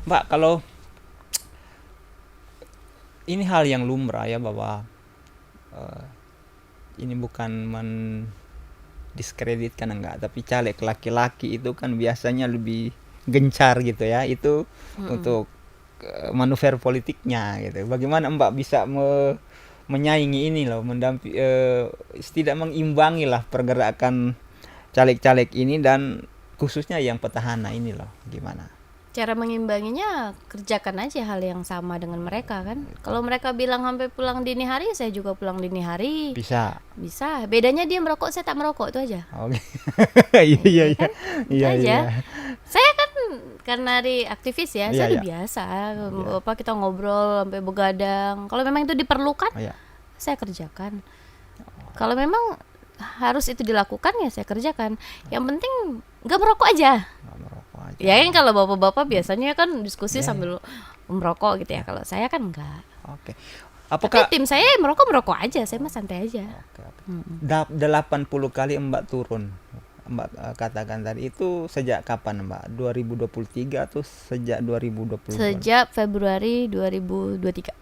Mbak, kalau ini hal yang lumrah ya, bahwa eh, ini bukan mendiskreditkan enggak, tapi caleg laki-laki itu kan biasanya lebih gencar gitu ya, itu Mm-mm. untuk manuver politiknya gitu. Bagaimana Mbak bisa menyaingi ini loh, tidak mengimbangi lah pergerakan caleg-caleg ini, dan khususnya yang petahana ini loh, gimana? Cara mengimbanginya kerjakan aja hal yang sama dengan mereka kan. Kalau mereka bilang sampai pulang dini hari, saya juga pulang dini hari. Bisa. Bisa. Bedanya dia merokok, saya tak merokok, itu aja. Oke. Iya iya Iya iya. kan? Itu Iya aja. iya. Saya kan karena di aktivis ya, Iya saya udah iya. biasa. Iya. Apa kita ngobrol sampai begadang. Kalau memang itu diperlukan, Iya. saya kerjakan. Kalau memang harus itu dilakukan ya saya kerjakan. Yang penting nggak merokok aja. Nggak merokok aja. Ya kan kalau bapak-bapak biasanya kan diskusi Iya iya. sambil merokok gitu ya. Iya. Kalau saya kan enggak. Oke. Tapi Apakah tim saya merokok merokok aja, saya mah santai aja. oke, oke. Mm-mm. 80 kali Mbak turun. Mbak katakan tadi itu sejak kapan Mbak? 2023 atau sejak 2022? Sejak Februari 2023.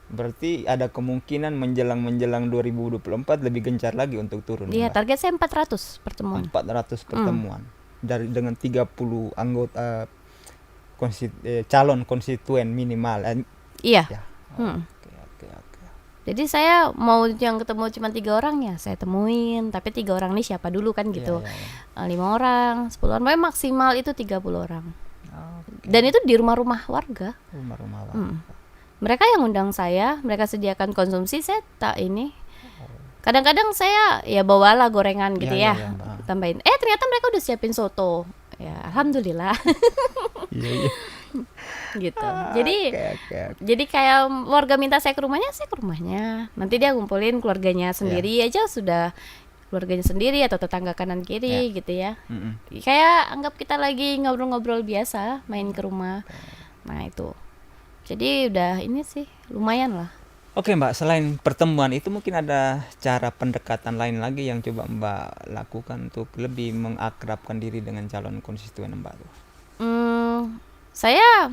Berarti ada kemungkinan menjelang 2024 lebih gencar lagi untuk turun ya Iya, Mbak? target saya 400 pertemuan. 400 Hmm. pertemuan dari dengan 30 anggota calon konstituen minimal Iya. ya. Hmm. Oke oke oke. Jadi saya mau yang ketemu cuma 3 orang ya saya temuin. Tapi 3 orang ini siapa dulu kan Iya gitu. iya iya. 5 orang, 10 orang, pokoknya maksimal itu 30 orang. Oke. Dan itu di rumah-rumah warga. Rumah-rumah Hmm. warga. Mereka yang undang saya, mereka sediakan konsumsi, saya tak ini. Kadang-kadang saya ya bawalah gorengan gitu Iya iya iya ya, Mbak. tambahin. Ternyata mereka udah siapin soto. Ya, alhamdulillah Iya iya. gitu. Jadi Oke oke oke. jadi kayak warga minta saya ke rumahnya, saya ke rumahnya. Nanti dia ngumpulin keluarganya Iya. sendiri aja sudah, keluarganya sendiri atau tetangga kanan Iya. kiri gitu ya. Mm-mm. Kayak anggap kita lagi ngobrol-ngobrol biasa, main ke rumah. Nah, itu. Jadi udah ini sih lumayan lah. Oke Mbak, selain pertemuan itu mungkin ada cara pendekatan lain lagi yang coba Mbak lakukan untuk lebih mengakrabkan diri dengan calon konstituen Mbak tuh. Saya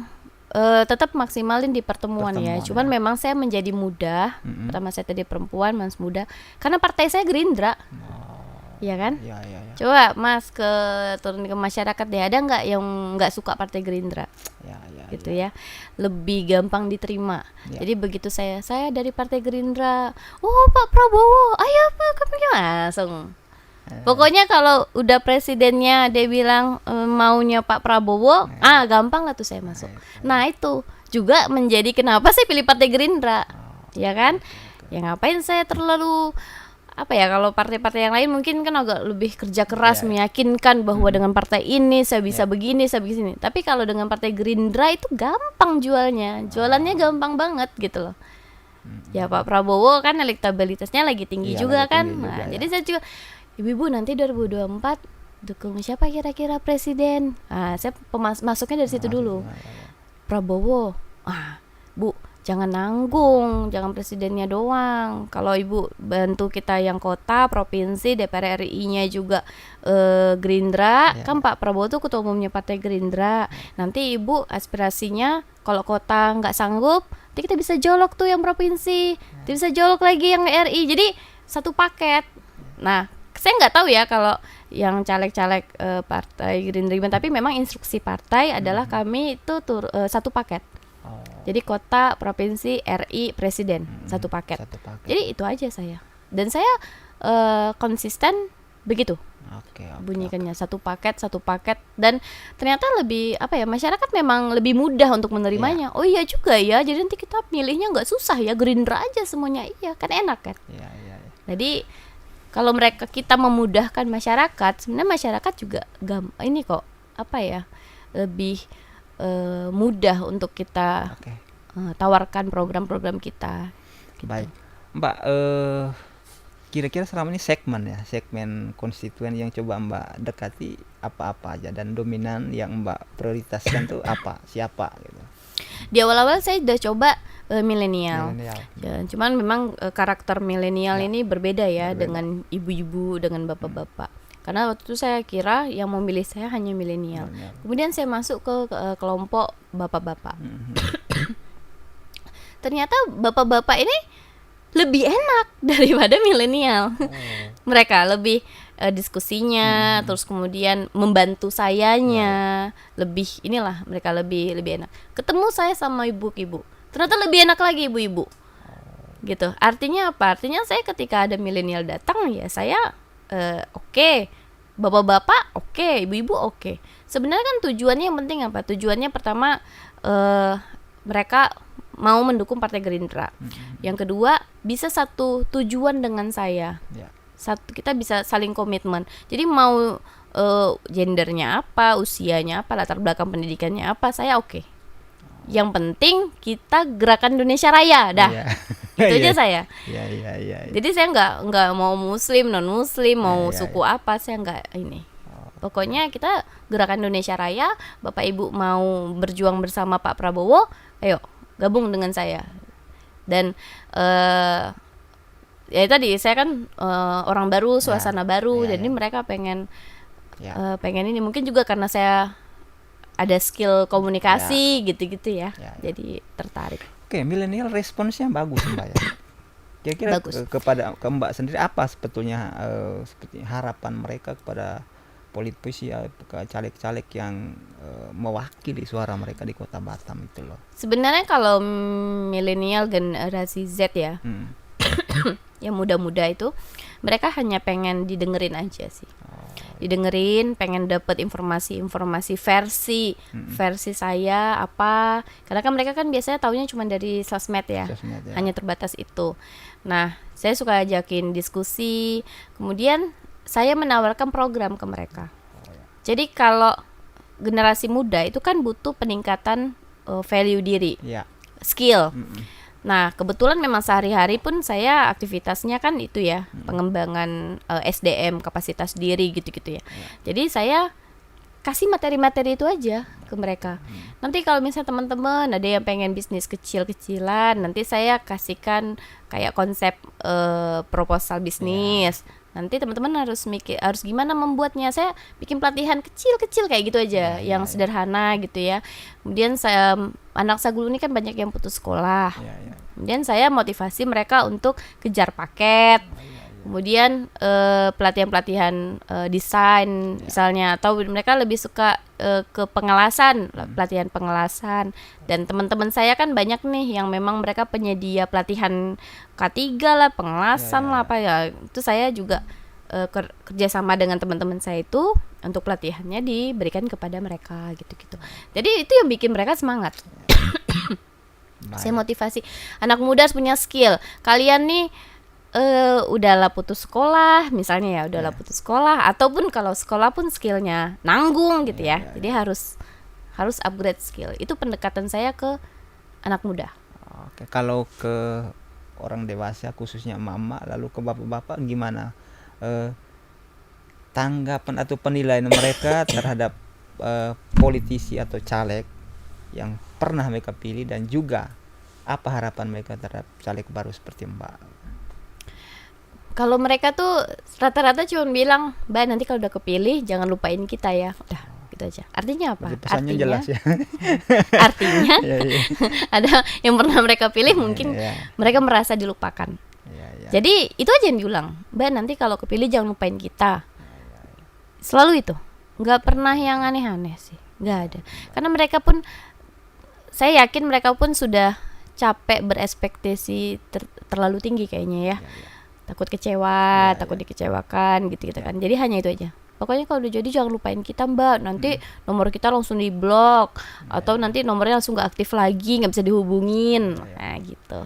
tetap maksimalin di pertemuan ya. Pertemuan Cuman ya. memang saya menjadi muda. Mm-mm. Pertama saya tadi perempuan, Mas muda. Karena partai saya Gerindra, ya kan? Iya iya iya. Coba Mas turun ke masyarakat deh. Ada nggak yang nggak suka partai Gerindra? Iya iya Gitu iya. ya. Lebih gampang diterima. Iya. Jadi begitu saya dari partai Gerindra. Oh Pak Prabowo, ayo Pak kami langsung. Pokoknya kalau udah presidennya dia bilang maunya Pak Prabowo, gampang lah tuh saya masuk. Nah itu juga menjadi kenapa saya pilih Partai Gerindra, ya kan? Ya ngapain saya terlalu apa ya, kalau partai-partai yang lain mungkin kan agak lebih kerja keras Iya. meyakinkan bahwa dengan partai ini saya bisa begini, saya begini. Tapi kalau dengan Partai Gerindra itu gampang jualannya gampang banget gitu loh. Ya Pak Prabowo kan elektabilitasnya lagi tinggi Iya juga lagi kan. tinggi juga Nah, ya. jadi saya juga, Ibu nanti 2024 dukung siapa kira-kira presiden? Saya masuknya dari situ dulu. Iya, iya, iya. Prabowo. Bu, jangan nanggung, jangan presidennya doang. Kalau Ibu bantu kita yang kota, provinsi, DPR RI-nya juga Gerindra, Iya. kan Pak Prabowo tuh ketua umumnya Partai Gerindra. Nanti Ibu aspirasinya kalau kota nggak sanggup, nanti kita bisa jolok tuh yang provinsi, kita bisa jolok lagi yang RI. Jadi satu paket. Nah, saya nggak tahu ya kalau yang caleg-caleg partai Gerindra gimana, tapi memang instruksi partai adalah kami itu satu paket. Oh, Jadi kota, provinsi, RI, presiden satu paket. satu paket. Jadi itu aja saya. Dan saya konsisten begitu Oke oke. bunyikannya, satu paket, dan ternyata lebih apa ya, masyarakat memang lebih mudah untuk menerimanya. Oh iya juga ya, jadi nanti kita milihnya nggak susah ya, Gerindra aja semuanya, iya kan enak kan. Iya iya iya. Jadi kalau kita memudahkan masyarakat, sebenarnya masyarakat juga ini kok apa ya, lebih mudah untuk kita Oke. tawarkan program-program kita. Gitu. Baik. Mbak, kira-kira selama ini segmen konstituen yang coba Mbak dekati apa-apa aja, dan dominan yang Mbak prioritaskan tuh apa, siapa gitu. Di awal-awal saya udah coba milenial. Milenial. Ya, cuman memang karakter milenial ini berbeda ya Berbeda. dengan ibu-ibu, dengan bapak-bapak. Karena waktu itu saya kira yang memilih saya hanya milenial. Kemudian saya masuk ke kelompok bapak-bapak. Ternyata bapak-bapak ini lebih enak daripada milenial. Mereka lebih diskusinya, terus kemudian membantu sayanya, lebih inilah mereka lebih enak. Ketemu saya sama ibu-ibu, ternyata lebih enak lagi ibu-ibu. Gitu. Artinya apa? Artinya saya ketika ada milenial datang ya saya oke. Bapak-bapak oke, ibu-ibu oke. Sebenarnya kan tujuannya yang penting apa? Tujuannya pertama mereka mau mendukung Partai Gerindra. Yang kedua, bisa satu tujuan dengan saya. Satu, kita bisa saling komitmen. Jadi mau gendernya apa, usianya apa, latar belakang pendidikannya apa, saya oke. Yang penting kita gerakan Indonesia Raya, dah. Itu aja saya. Jadi saya nggak mau muslim, non muslim, mau suku apa, saya nggak ini. Pokoknya kita gerakan Indonesia Raya. Bapak Ibu mau berjuang bersama Pak Prabowo, ayo gabung dengan saya. Dan ya tadi saya kan orang baru, suasana baru, jadi mereka pengen ini. Mungkin juga karena saya ada skill komunikasi gitu-gitu ya. Jadi tertarik. Oke, milenial responsnya bagus Mbak ya. Kira-kira kepada Mbak sendiri apa sebetulnya seperti harapan mereka kepada politisi ke caleg-caleg yang mewakili suara mereka di Kota Batam itu loh. Sebenarnya kalau milenial generasi Z ya, yang muda-muda itu, mereka hanya pengen didengerin aja sih. Didengerin, pengen dapat informasi versi saya apa, karena kan mereka kan biasanya taunya cuma dari sosmed ya, hanya terbatas itu. Nah, saya suka ajakin diskusi, kemudian saya menawarkan program ke mereka. Jadi kalau generasi muda itu kan butuh peningkatan value diri, skill. Nah, kebetulan memang sehari-hari pun saya aktivitasnya kan itu ya, pengembangan SDM, kapasitas diri gitu-gitu ya. Jadi saya kasih materi-materi itu aja ke mereka. Nanti kalau misalnya teman-teman ada yang pengen bisnis kecil-kecilan, nanti saya kasihkan kayak konsep proposal bisnis. Nanti teman-teman harus mikir harus gimana membuatnya. Saya bikin pelatihan kecil-kecil kayak gitu aja, yang sederhana gitu ya. Kemudian saya anak saya dulu ini kan banyak yang putus sekolah. Kemudian saya motivasi mereka untuk kejar paket. Kemudian pelatihan-pelatihan desain misalnya, atau mereka lebih suka ke pengelasan, pelatihan pengelasan. Dan teman-teman saya kan banyak nih yang memang mereka penyedia pelatihan K3 lah, pengelasan lah apa ya. Itu saya juga kerjasama dengan teman-teman saya itu untuk pelatihannya diberikan kepada mereka gitu-gitu. Jadi itu yang bikin mereka semangat. Saya motivasi anak muda harus punya skill. Kalian nih udahlah putus sekolah misalnya ya, udahlah putus sekolah, ataupun kalau sekolah pun skillnya nanggung gitu ya. Jadi harus upgrade skill. Itu pendekatan saya ke anak muda. Oke, kalau ke orang dewasa khususnya mama, lalu ke bapak-bapak gimana tanggapan atau penilaian mereka terhadap politisi atau caleg yang pernah mereka pilih, dan juga apa harapan mereka terhadap caleg baru seperti Mbak? Kalau mereka tuh rata-rata cuma bilang, "Mbak, nanti kalau udah kepilih jangan lupain kita ya." Udah, gitu aja. Artinya apa? Pesannya jelas ya. Artinya ada yang pernah mereka pilih mungkin mereka merasa dilupakan. Jadi itu aja yang diulang. "Mbak, nanti kalau kepilih jangan lupain kita." Selalu itu. Nggak pernah yang aneh-aneh sih. Nggak ada. Karena mereka pun, saya yakin mereka pun sudah capek berekspektasi terlalu tinggi kayaknya ya. Takut kecewa, takut dikecewakan gitu kan. Jadi hanya itu aja. Pokoknya kalau udah jadi jangan lupain kita, Mbak. Nanti nomor kita langsung diblok, atau nanti nomornya langsung gak aktif lagi, gak bisa dihubungin. Nah gitu.